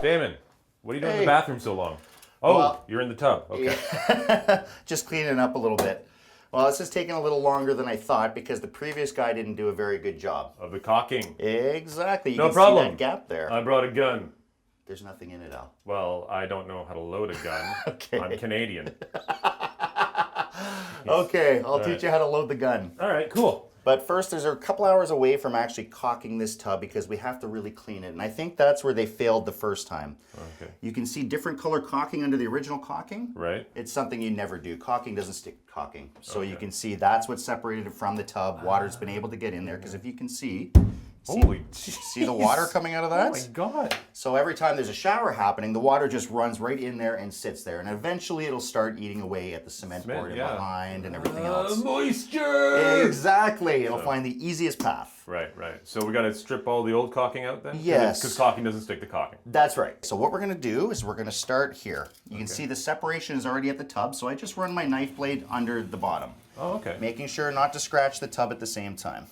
Damon, what are you doing in the bathroom so long? Oh, well, you're in the tub. Okay. Yeah. Just cleaning up a little bit. Well, this is taking a little longer than I thought because the previous guy didn't do a very good job. Of the caulking. Exactly. You No can problem. see that gap there. I brought a gun. There's nothing in it, Al. Well, I don't know how to load a gun. Okay. I'm Canadian. Okay, I'll teach you how to load the gun. All right, cool. But first, there's a couple hours away from actually caulking this tub because we have to really clean it. And I think that's where they failed the first time. Okay. You can see different color caulking under the original caulking. Right. It's something you never do. Caulking doesn't stick to caulking. So you can see that's what separated it from the tub. Water's been able to get in there because if you can see the water coming out of that? Oh my God. So every time there's a shower happening, the water just runs right in there and sits there. And eventually it'll start eating away at the cement board and behind and everything else. Moisture! Exactly. It'll find the easiest path. Right, right. So we got to strip all the old caulking out then? Yes. Because caulking doesn't stick to caulking. That's right. So what we're going to do is we're going to start here. You can see the separation is already at the tub, so I just run my knife blade under the bottom. Oh, okay. Making sure not to scratch the tub at the same time.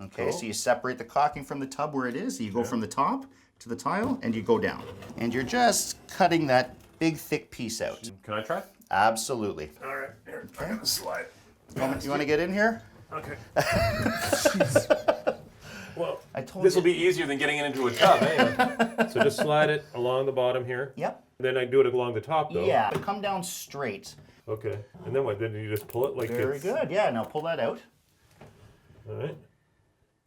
Okay, so you separate the caulking from the tub where it is. You go from the top to the tile and you go down. And you're just cutting that big thick piece out. Can I try? Absolutely. All right, here, I'm gonna slide. You want to get in here? Okay. Jeez. Well, this will be easier than getting it into a tub anyway. So just slide it along the bottom here. Yep. Then I do it along the top though. Yeah, but come down straight. Okay. And then what? Then you just pull it like Very good. Yeah, now pull that out. All right.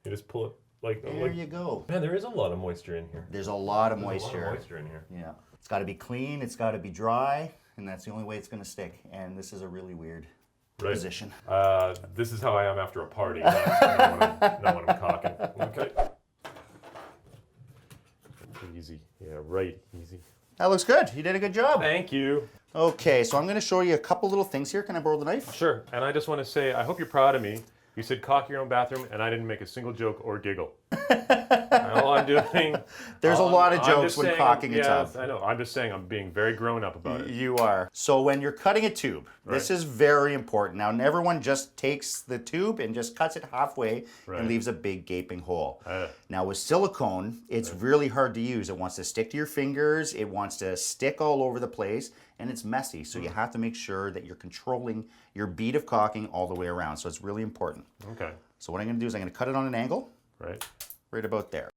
You just pull it like... There you go. Man, there is a lot of moisture in here. There's a lot of There's moisture. a lot of moisture in here. Yeah. It's got to be clean, it's got to be dry, and that's the only way it's going to stick. And this is a really weird position. This is how I am after a party, not when I'm caulking. Okay. Easy. Yeah, right. Easy. That looks good. You did a good job. Thank you. Okay, so I'm going to show you a couple little things here. Can I borrow the knife? Sure. And I just want to say, I hope you're proud of me. You said caulk your own bathroom, and I didn't make a single joke or giggle. All I'm doing... There's a lot of jokes when caulking a tub. Yes, I know. I'm just saying I'm being very grown up about it. You are. So when you're cutting a tube, this is very important. Now, everyone just takes the tube and just cuts it halfway and leaves a big gaping hole. Now, with silicone, it's really hard to use. It wants to stick to your fingers. It wants to stick all over the place, and it's messy. So you have to make sure that you're controlling your bead of caulking all the way around. So it's really important. Okay. So what I'm going to do is I'm going to cut it on an angle. Right About there.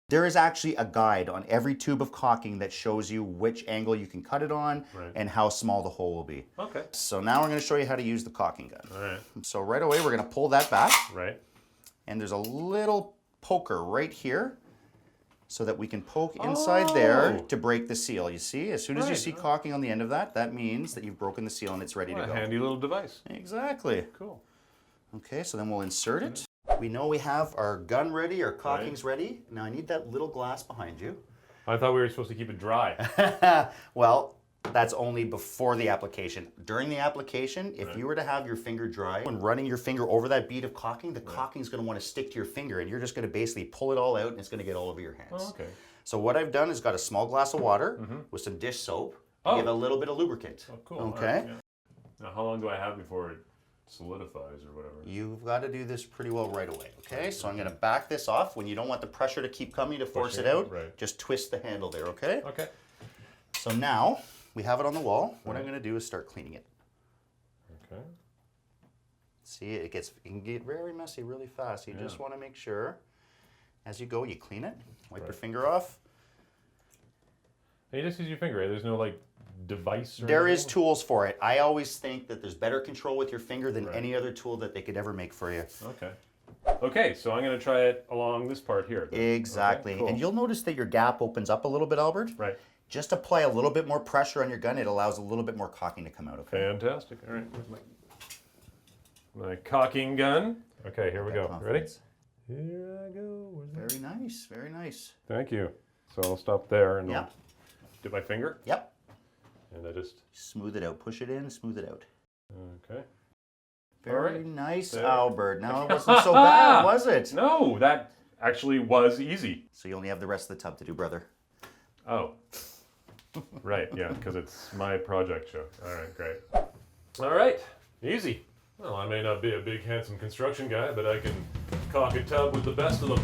There is actually a guide on every tube of caulking that shows you which angle you can cut it on and how small the hole will be. Okay. So now I'm going to show you how to use the caulking gun. All right. So right away we're going to pull that back. Right. And there's a little poker right here so that we can poke inside there to break the seal. You see, as soon as you see caulking on the end of that, that means that you've broken the seal and it's ready to go. A handy little device. Exactly. Cool. Okay, so then we'll insert it. We know we have our gun ready, our caulking's ready. Now I need that little glass behind you. I thought we were supposed to keep it dry. Well, that's only before the application. During the application, if you were to have your finger dry, when running your finger over that bead of caulking, the caulking's going to want to stick to your finger and you're just going to basically pull it all out and it's going to get all over your hands. Oh, okay. So what I've done is got a small glass of water with some dish soap to give a little bit of lubricant. Oh, cool. Okay. Right, Now, how long do I have before it solidifies or whatever? You've got to do this pretty well right away, okay? So I'm going to back this off. When you don't want the pressure to keep coming to force it out, just twist the handle there, okay? Okay. So now we have it on the wall. What I'm going to do is start cleaning it. Okay. See, it can get very messy really fast. You just want to make sure as you go, you clean it, wipe your finger off. And you just use your finger, right? There's no like device or There anything? is tools for it. I always think that there's better control with your finger than any other tool that they could ever make for you. Okay. Okay, so I'm going to try it along this part here. Then. Exactly. Okay, cool. And you'll notice that your gap opens up a little bit, Albert. Right. Just apply a little bit more pressure on your gun. It allows a little bit more caulking to come out, okay? Fantastic. All right, where's my caulking gun? Okay, here we go. Ready? Here I go. Very nice, very nice. Thank you. So I'll stop there and I'll dip my finger. Yep. And I just... Smooth it out. Push it in, smooth it out. Okay. Very nice, Albert. Now it wasn't so bad, was it? No, that actually was easy. So you only have the rest of the tub to do, brother. Oh. Right, yeah, because it's my project show. All right, great. All right, easy. Well, I may not be a big, handsome construction guy, but I can caulk a tub with the best of them.